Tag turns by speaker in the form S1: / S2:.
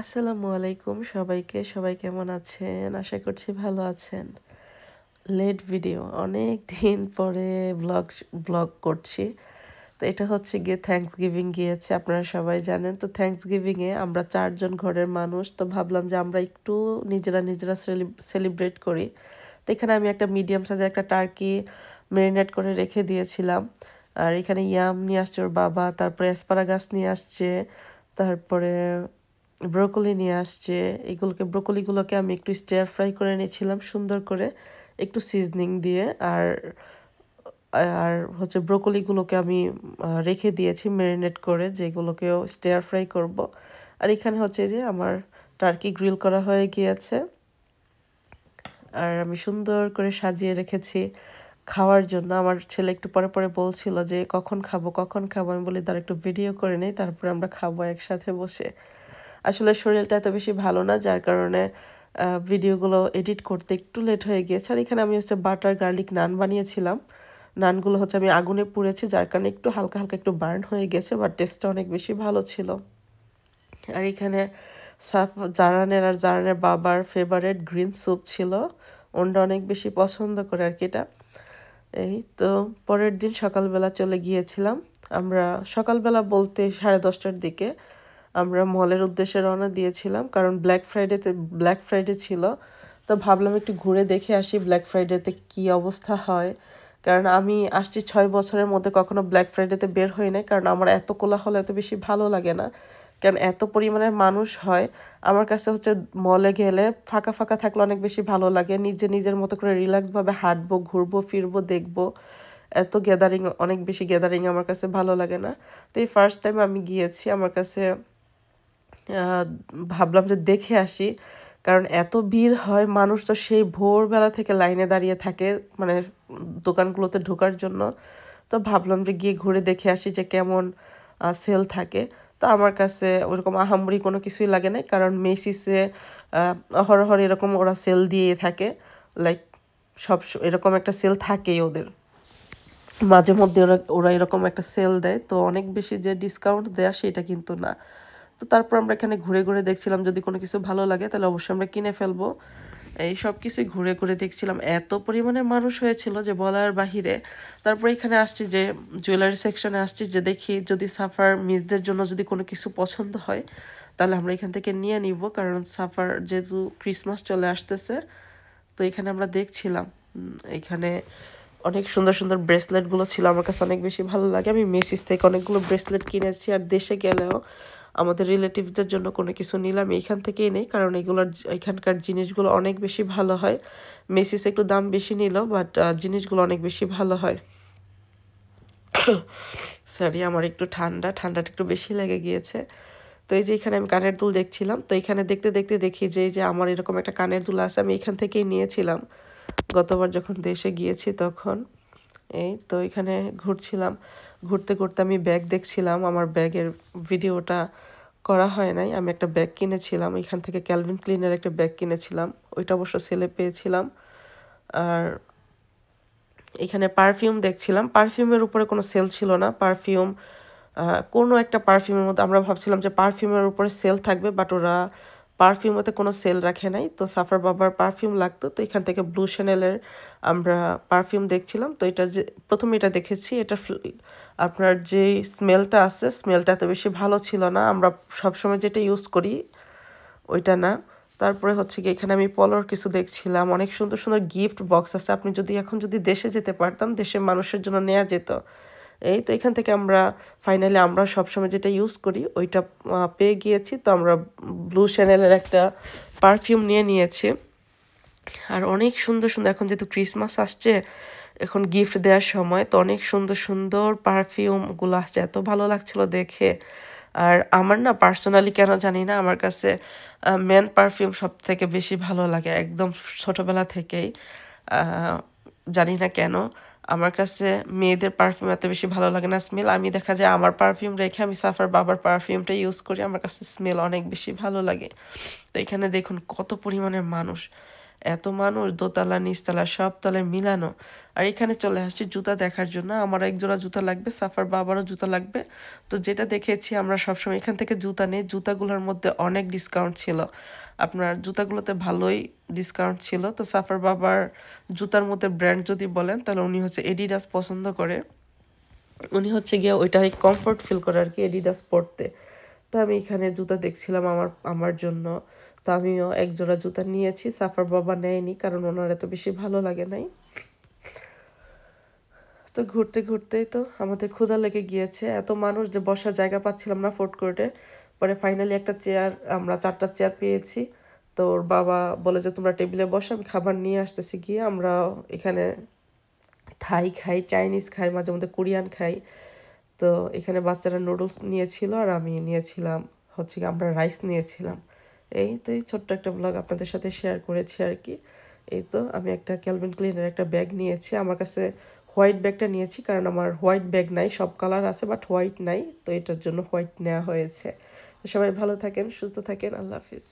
S1: আসসালামু আলাইকুম সবাইকে। সবাই কেমন আছেন? আশা করছি ভালো আছেন। লেট ভিডিও, অনেক দিন পরে ব্লগ করছি। তো এটা হচ্ছে গিয়ে থ্যাঙ্কসগিভিং গিয়েছে, আপনারা সবাই জানেন। তো থ্যাঙ্কসগিভিংয়ে আমরা 4 জন ঘরের মানুষ, তো ভাবলাম যে আমরা একটু নিজেরা সেলিব্রেট করি। তো এখানে আমি একটা মিডিয়াম সাইজের একটা টার্কি ম্যারিনেট করে রেখে দিয়েছিলাম। আর এখানে ইয়াম নিয়ে আসছে ওর বাবা, তারপরে অ্যাসপারাগাস নিয়ে আসছে, তারপরে ব্রোকলি নিয়ে আসছে। ব্রোকলিগুলোকে আমি একটু স্টিয়ার ফ্রাই করে নিয়েছিলাম সুন্দর করে, একটু সিজনিং দিয়ে। আর আর হচ্ছে ব্রোকলিগুলোকে আমি রেখে দিয়েছি ম্যারিনেট করে, যেগুলোকেও স্টিয়ার ফ্রাই করব। আর এখানে হচ্ছে যে আমার টার্কি গ্রিল করা হয়ে গিয়েছে, আর আমি সুন্দর করে সাজিয়ে রেখেছি খাওয়ার জন্য। আমার ছেলে একটু পরে পরে বলছিল যে কখন খাবো। আমি বলি তার একটু ভিডিও করে নেই, তারপরে আমরা খাবো একসাথে বসে। আসলে শরীরটা এত বেশি ভালো না, যার কারণে ভিডিওগুলো এডিট করতে একটু লেট হয়ে গিয়েছে। আর এখানে আমি হচ্ছে বাটার গার্লিক নান বানিয়েছিলাম। নানগুলো হচ্ছে আমি আগুনে পুড়েছি, যার কারণে একটু হালকা হালকা একটু বার্ন হয়ে গেছে, বাট টেস্টটা অনেক বেশি ভালো ছিল। আর এখানে জারানের বাবার ফেভারিট গ্রিন স্যুপ ছিল, ওনটা অনেক বেশি পছন্দ করে আর কি এটা। এই তো পরের দিন সকালবেলা চলে গিয়েছিলাম আমরা। সকালবেলা বলতে 10:30টার দিকে আমরা মলের উদ্দেশ্যে রওনা দিয়েছিলাম, কারণ ব্ল্যাক ফ্রাইডে ছিল। তো ভাবলাম একটু ঘুরে দেখে আসি ব্ল্যাক ফ্রাইডেতে কি অবস্থা হয়। কারণ আমি আসছি 6 বছরের মধ্যে কখনো ব্ল্যাক ফ্রাইডেতে বের হই নাই, কারণ আমার এত কোলাহল এত বেশি ভালো লাগে না। কারণ এত পরিমাণের মানুষ হয়, আমার কাছে হচ্ছে মলে গেলে ফাঁকা ফাঁকা থাকলে অনেক বেশি ভালো লাগে। নিজের মতো করে রিল্যাক্সভাবে হাঁটবো, ঘুরবো, ফিরবো, দেখবো। এত অনেক বেশি গ্যাদারিং আমার কাছে ভালো লাগে না। তো এই ফার্স্ট টাইম আমি গিয়েছি, আমার কাছে ভাবলাম যে দেখে আসি। কারণ এত ভিড় হয়, মানুষ তো সেই ভোরবেলা থেকে লাইনে দাঁড়িয়ে থাকে মানে দোকানগুলোতে ঢোকার জন্য। তো ভাবলাম যে গিয়ে ঘুরে দেখে আসি যে কেমন সেল থাকে। তো আমার কাছে ওরকম আহামরি কোনো কিছুই লাগে না, কারণ মেসিসে অহরহ এরকম ওরা সেল দিয়ে থাকে। লাইক এরকম একটা সেল থাকেই ওদের, মাঝে মধ্যে ওরা ওরা এরকম একটা সেল দেয়। তো অনেক বেশি যে ডিসকাউন্ট দেয়া সেটা কিন্তু না। তো তারপর আমরা এখানে ঘুরে ঘুরে দেখছিলাম, যদি কোনো কিছু ভালো লাগে তাহলে অবশ্যই আমরা কিনে ফেলবো। এই সব কিছুই ঘুরে ঘুরে দেখছিলাম, এত পরিমাণে মানুষ হয়েছিল যে বলার বাহিরে। তারপর এখানে আসছি যে জুয়েলারি সেকশনে আসছি, যে দেখি যদি সাফার মিসদের জন্য যদি কোনো কিছু পছন্দ হয় তাহলে আমরা এখান থেকে নিয়ে নিব, কারণ সাফার যেহেতু ক্রিসমাস চলে আসতেছে। তো এখানে আমরা দেখছিলাম, এখানে অনেক সুন্দর সুন্দর ব্রেসলেটগুলো ছিল, আমার কাছে অনেক বেশি ভালো লাগে। আমি মেসিস থেকে অনেকগুলো ব্রেসলেট কিনেছি, আর দেশে গেলেও আমাদের রিলেটিভদের জন্য কোনো কিছু নিলাম এইখান থেকেই নেই, কারণ এখানকার জিনিসগুলো অনেক বেশি ভালো হয়। মেসিস একটু দাম বেশি নিল, বাট জিনিসগুলো অনেক বেশি ভালো হয়। সরি, আমার একটু ঠান্ডাটা একটু বেশি লেগে গিয়েছে। তো এই যে এখানে আমি কানের দুল দেখছিলাম, তো এখানে দেখতে দেখতে দেখি যে এই যে আমার এরকম একটা কানের দুল আছে, আমি এখান থেকেই নিয়েছিলাম গতবার যখন দেশে গিয়েছি তখন। এই তো এখানে ঘুরতে ঘুরতে আমি ব্যাগ দেখছিলাম। আমার ব্যাগের ভিডিওটা করা হয় নাই। আমি একটা ব্যাগ কিনেছিলাম এখান থেকে, ক্যালভিন ক্লিনের একটা ব্যাগ কিনেছিলাম, ওইটা অবশ্য সেলে পেয়েছিলাম। আর এখানে পারফিউম দেখছিলাম, পারফিউমের উপরে কোনো সেল ছিল না। কোনো একটা পারফিউমের মধ্যে আমরা ভাবছিলাম যে পারফিউমের উপরে সেল থাকবে, বাট ওরা পারফিউমেতে কোনো সেল রাখে নাই। তো সাফার বাবার পারফিউম লাগতো, তো এখান থেকে ব্লু শ্যানেলের আমরা পারফিউম দেখছিলাম। তো এটা যে প্রথমে এটা দেখেছি, এটা আপনার যে স্মেলটা আছে, স্মেলটা এত বেশি ভালো ছিল না। আমরা সবসময় যেটা ইউজ করি ওইটা না। তারপরে হচ্ছে কি এখানে আমি পলোর কিছু দেখছিলাম, অনেক সুন্দর সুন্দর গিফট বক্স আছে। আপনি যদি দেশে যেতে পারতাম, দেশের মানুষের জন্য নেওয়া যেত। এই তো এখান থেকে ফাইনালি আমরা সবসময় যেটা ইউজ করি ওইটা পেয়ে গিয়েছি। তো আমরা ব্লু শ্যানেলের একটা পারফিউম নিয়ে নিয়েছি। আর অনেক সুন্দর সুন্দর, এখন যেহেতু ক্রিসমাস আসছে, এখন গিফট দেওয়ার সময়, তো অনেক সুন্দর সুন্দর পারফিউমগুলো আসছে, এত ভালো লাগছিল দেখে। আর আমার না পার্সোনালি কেন জানি না, আমার কাছে মেন পারফিউম সব থেকে বেশি ভালো লাগে, একদম ছোটবেলা থেকেই। জানি না কেন আমার কাছে মেয়েদের পারফিউম এত বেশি ভালো লাগে না স্মেল। আমি দেখা যায় আমার পারফিউম রেখে আমি সাফার বাবার পারফিউমটা ইউজ করি, আমার কাছে স্মেল অনেক বেশি ভালো লাগে। তো এখানে দেখুন কত পরিমাণের মানুষ, এত মানুষ, দোতলা নিচতলা সব তলায় মিলানো। আর এখানে চলে আসছি জুতা দেখার জন্য। আমার এক জোড়া জুতা লাগবে, সাফার বাবারও জুতা লাগবে। তো যেটা দেখেছি আমরা সবসময় এখান থেকে জুতা নিই, জুতাগুলোর মধ্যে অনেক ডিসকাউন্ট ছিল, আপনার জুতাগুলোতে ভালোই ডিসকাউন্ট ছিল। তো সাফার বাবার জুতার মধ্যে ব্র্যান্ড যদি বলেন তাহলে উনি হচ্ছে এডিডাস পছন্দ করে, উনি হচ্ছে গিয়ে ওইটাই কমফোর্ট ফিল করে আর কি এডিডাস পরতে। তো আমি এখানে জুতা দেখছিলাম আমার আমার জন্য। তো আমিও এক জোড়া জুতা নিয়েছি, সাফার বাবা নেয়নি কারণ ওনার এত বেশি ভালো লাগে নাই। তো ঘুরতে ঘুরতেই তো আমাদের ক্ষুধা লেগে গিয়েছে, এত মানুষ যে বসার জায়গা পাচ্ছিলাম না ফুড কোর্টে। পরে ফাইনালি একটা চেয়ার, আমরা 4টা চেয়ার পেয়েছি। তো ওর বাবা বলে যে তোমরা টেবিলে বসো, আমি খাবার নিয়ে আসতেছি। গিয়ে আমরা এখানে থাই খাই, চাইনিজ খাই, মাঝে মধ্যে কোরিয়ান খাই। তো এখানে বাচ্চারা নুডলস নিয়েছিল আর আমি নিয়েছিলাম হচ্ছে আমরা রাইস নিয়েছিলাম। এই তো এই ছোট্ট একটা ব্লগ আপনাদের সাথে শেয়ার করেছি আর কি। এই তো আমি একটা ক্যালভিন ক্লিনের একটা ব্যাগ নিয়েছি, আমার কাছে হোয়াইট ব্যাগটা নিয়েছি কারণ আমার হোয়াইট ব্যাগ নাই, সব কালার আছে বাট হোয়াইট নাই, তো এটার জন্য হোয়াইট নেওয়া হয়েছে। সবাই ভালো থাকেন, সুস্থ থাকেন, আল্লাহ হাফিজ।